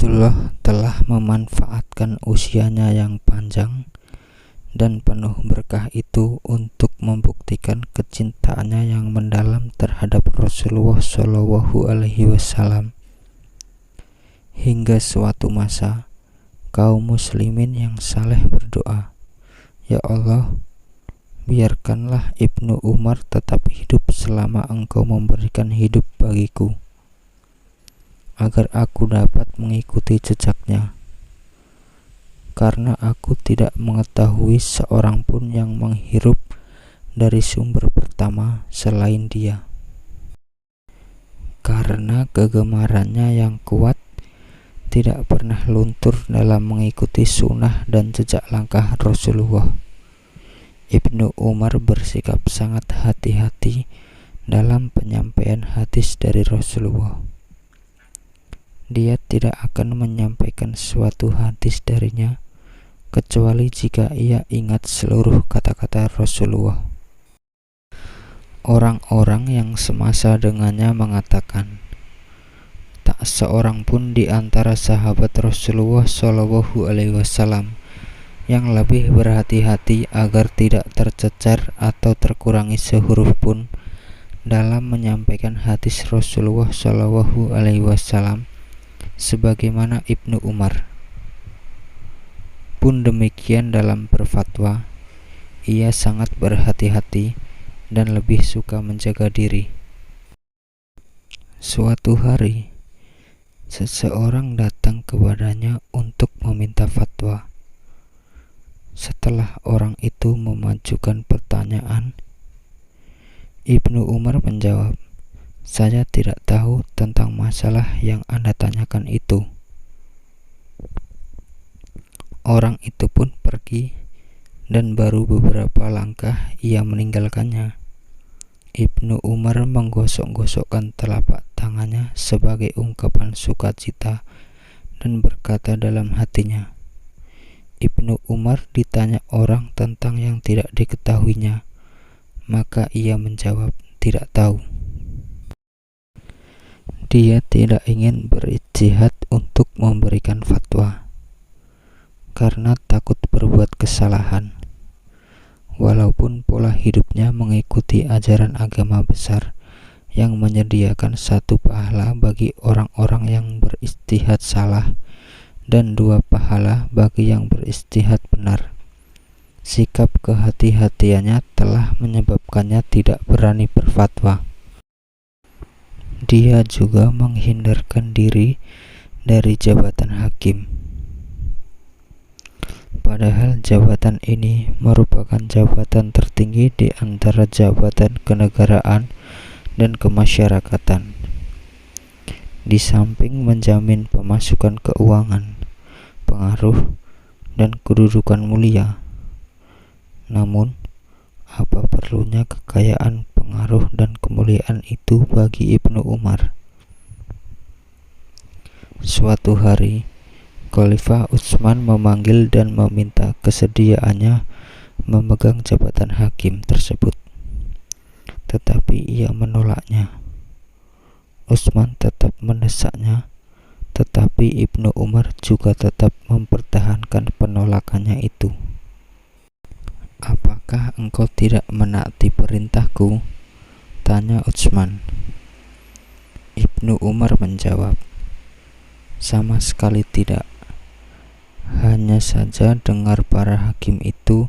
Abdullah telah memanfaatkan usianya yang panjang dan penuh berkah itu untuk membuktikan kecintaannya yang mendalam terhadap Rasulullah Shallallahu Alaihi Wasallam. Hingga suatu masa kaum muslimin yang saleh berdoa, "Ya Allah, biarkanlah Ibnu Umar tetap hidup selama Engkau memberikan hidup bagiku, agar aku dapat mengikuti jejaknya, karena aku tidak mengetahui seorang pun yang menghirup dari sumber pertama selain dia." Karena kegemarannya yang kuat, tidak pernah luntur dalam mengikuti sunnah dan jejak langkah Rasulullah, Ibnu Umar bersikap sangat hati-hati dalam penyampaian hadis dari Rasulullah. Dia tidak akan menyampaikan suatu hadis darinya kecuali jika ia ingat seluruh kata-kata Rasulullah. Orang-orang yang semasa dengannya mengatakan, tak seorang pun di antara sahabat Rasulullah Shallallahu Alaihi Wasallam yang lebih berhati-hati agar tidak tercecer atau terkurangi sehuruf pun dalam menyampaikan hadis Rasulullah Shallallahu Alaihi Wasallam sebagaimana Ibnu Umar. Pun demikian dalam berfatwa, ia sangat berhati-hati dan lebih suka menjaga diri. Suatu hari, seseorang datang kepadanya untuk meminta fatwa. Setelah orang itu memajukan pertanyaan, Ibnu Umar menjawab, "Saya tidak tahu tentang masalah yang Anda tanyakan itu." Orang itu pun pergi dan baru beberapa langkah ia meninggalkannya. Ibnu Umar menggosok-gosokkan telapak tangannya sebagai ungkapan sukacita dan berkata dalam hatinya, Ibnu Umar ditanya orang tentang yang tidak diketahuinya, maka ia menjawab tidak tahu. Dia tidak ingin berijtihad untuk memberikan fatwa karena takut berbuat kesalahan, walaupun pola hidupnya mengikuti ajaran agama besar yang menyediakan satu pahala bagi orang-orang yang berijtihad salah dan 2 pahala bagi yang berijtihad benar. Sikap kehati-hatiannya telah menyebabkannya tidak berani berfatwa. Dia juga menghindarkan diri dari jabatan hakim, padahal jabatan ini merupakan jabatan tertinggi di antara jabatan kenegaraan dan kemasyarakatan. Di samping menjamin pemasukan keuangan, pengaruh, dan kedudukan mulia, namun apa perlunya kekayaan, pengaruh, dan kemuliaan itu bagi Ibnu Umar? Suatu hari, Khalifah Utsman memanggil dan meminta kesediaannya memegang jabatan hakim tersebut, tetapi ia menolaknya. Utsman tetap mendesaknya, tetapi Ibnu Umar juga tetap mempertahankan penolakannya itu. "Apakah engkau tidak menaati perintahku?" tanya Utsman. Ibnu Umar menjawab, "Sama sekali tidak. Hanya saja dengar para hakim itu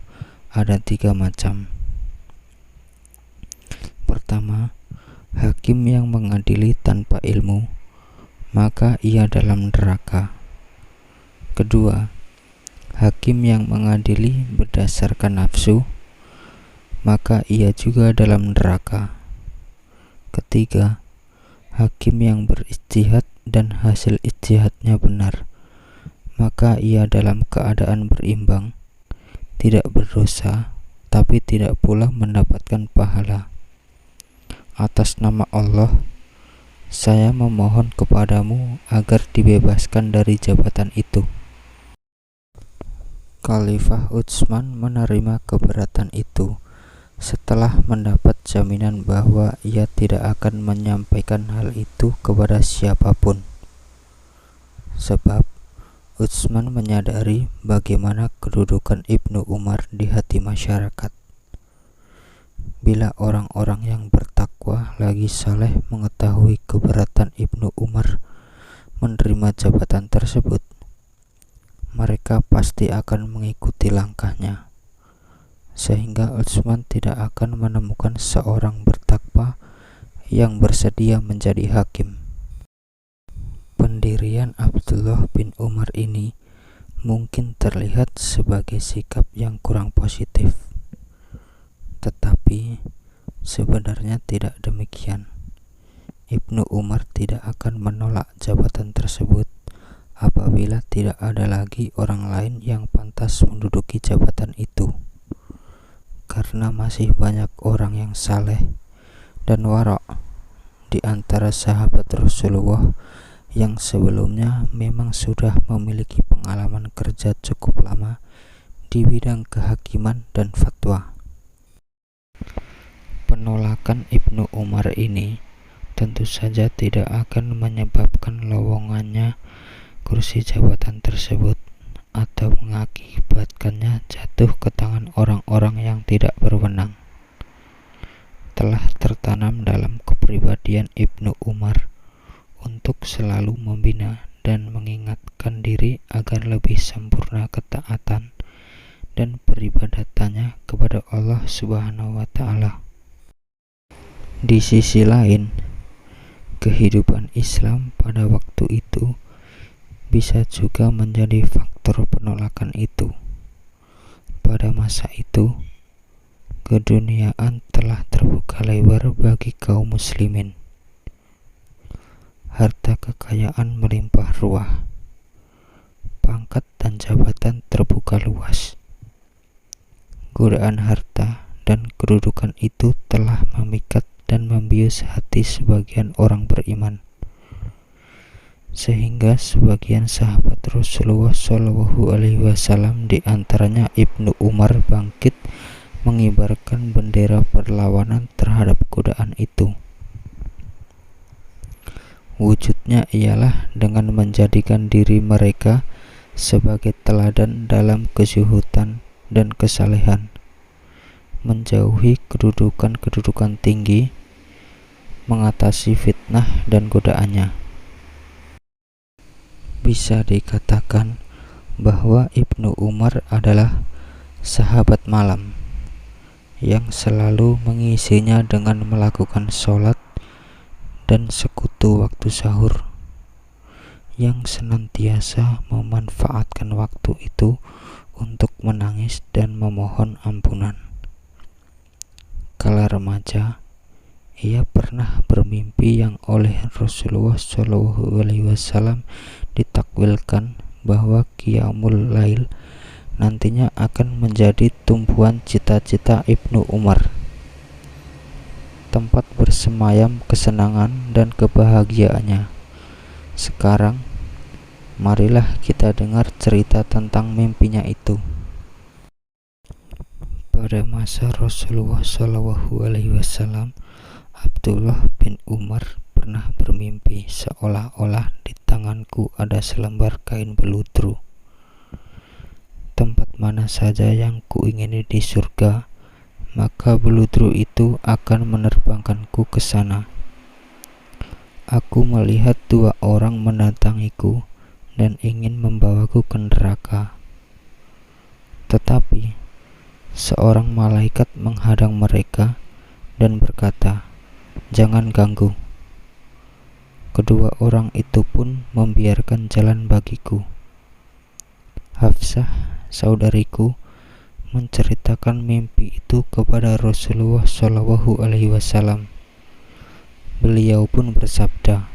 ada 3 macam. Pertama, hakim yang mengadili tanpa ilmu, maka ia dalam neraka. Kedua, hakim yang mengadili berdasarkan nafsu, maka ia juga dalam neraka. Ketiga, hakim yang berijtihad dan hasil ijtihadnya benar, maka ia dalam keadaan berimbang, tidak berdosa, tapi tidak pula mendapatkan pahala. Atas nama Allah, saya memohon kepadamu agar dibebaskan dari jabatan itu." Khalifah Utsman menerima keberatan itu setelah mendapat jaminan bahwa ia tidak akan menyampaikan hal itu kepada siapapun. sebab Utsman menyadari bagaimana kedudukan Ibnu Umar di hati masyarakat. Bila orang-orang yang bertakwa lagi saleh mengetahui keberatan Ibnu Umar menerima jabatan tersebut, mereka pasti akan mengikuti langkahnya, sehingga Utsman tidak akan menemukan seorang bertakwa yang bersedia menjadi hakim. Pendirian Abdullah bin Umar ini mungkin terlihat sebagai sikap yang kurang positif, tetapi sebenarnya tidak demikian. Ibnu Umar tidak akan menolak jabatan tersebut apabila tidak ada lagi orang lain yang pantas menduduki jabatan itu, karena masih banyak orang yang saleh dan wara' di antara sahabat Rasulullah yang sebelumnya memang sudah memiliki pengalaman kerja cukup lama di bidang kehakiman dan fatwa. Penolakan Ibnu Umar ini tentu saja tidak akan menyebabkan lowongannya kursi jabatan tersebut atau mengakibatkannya jatuh ke tangan orang-orang yang tidak berwenang. Telah tertanam dalam kepribadian Ibnu Umar untuk selalu membina dan mengingatkan diri agar lebih sempurna ketaatan dan peribadatannya kepada Allah Subhanahu wa Ta'ala. Di sisi lain, kehidupan Islam pada waktu itu bisa juga menjadi faktor penolakan itu. Pada masa itu, keduniaan telah terbuka lebar bagi kaum muslimin. Harta kekayaan melimpah ruah, pangkat dan jabatan terbuka luas. Godaan harta dan kedudukan itu telah memikat dan membius hati sebagian orang beriman, sehingga sebagian sahabat Rasulullah SAW, di antaranya Ibnu Umar, bangkit mengibarkan bendera perlawanan terhadap godaan itu. Wujudnya ialah dengan menjadikan diri mereka sebagai teladan dalam kezuhudan dan kesalehan, menjauhi kedudukan-kedudukan tinggi, mengatasi fitnah dan godaannya. Bisa dikatakan bahwa Ibnu Umar adalah sahabat malam yang selalu mengisinya dengan melakukan sholat dan sekutu waktu sahur, yang senantiasa memanfaatkan waktu itu untuk menangis dan memohon ampunan. Kala remaja, ia pernah bermimpi yang oleh Rasulullah SAW ditakwilkan bahwa Qiyamul Lail nantinya akan menjadi tumpuan cita-cita Ibnu Umar, tempat bersemayam kesenangan dan kebahagiaannya. Sekarang, marilah kita dengar cerita tentang mimpinya itu. Pada masa Rasulullah SAW, Abdullah bin Umar pernah bermimpi seolah-olah di tanganku ada selembar kain beludru. Tempat mana saja yang kuingini di surga, maka beludru itu akan menerbangkanku ke sana. Aku melihat dua orang mendatangiku dan ingin membawaku ke neraka. Tetapi seorang malaikat menghadang mereka dan berkata, "Jangan ganggu." Kedua orang itu pun membiarkan jalan bagiku. Hafsah, saudariku, menceritakan mimpi itu kepada Rasulullah SAW. Beliau pun bersabda,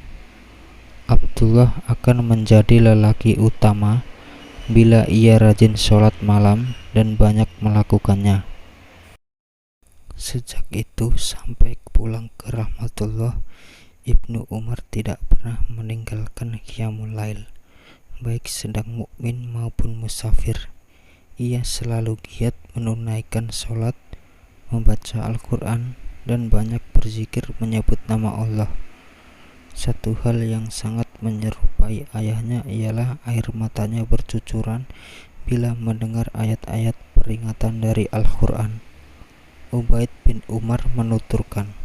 Abdullah akan menjadi lelaki utama bila ia rajin sholat malam dan banyak melakukannya. Sejak itu sampai pulang ke rahmatullah, Ibnu Umar tidak pernah meninggalkan Qiyamul Lail, baik sedang mukmin maupun musafir. Ia selalu giat menunaikan sholat, membaca Al-Quran, dan banyak berzikir menyebut nama Allah. Satu hal yang sangat menyerupai ayahnya ialah air matanya bercucuran bila mendengar ayat-ayat peringatan dari Al-Quran. Ubaid bin Umar menuturkan,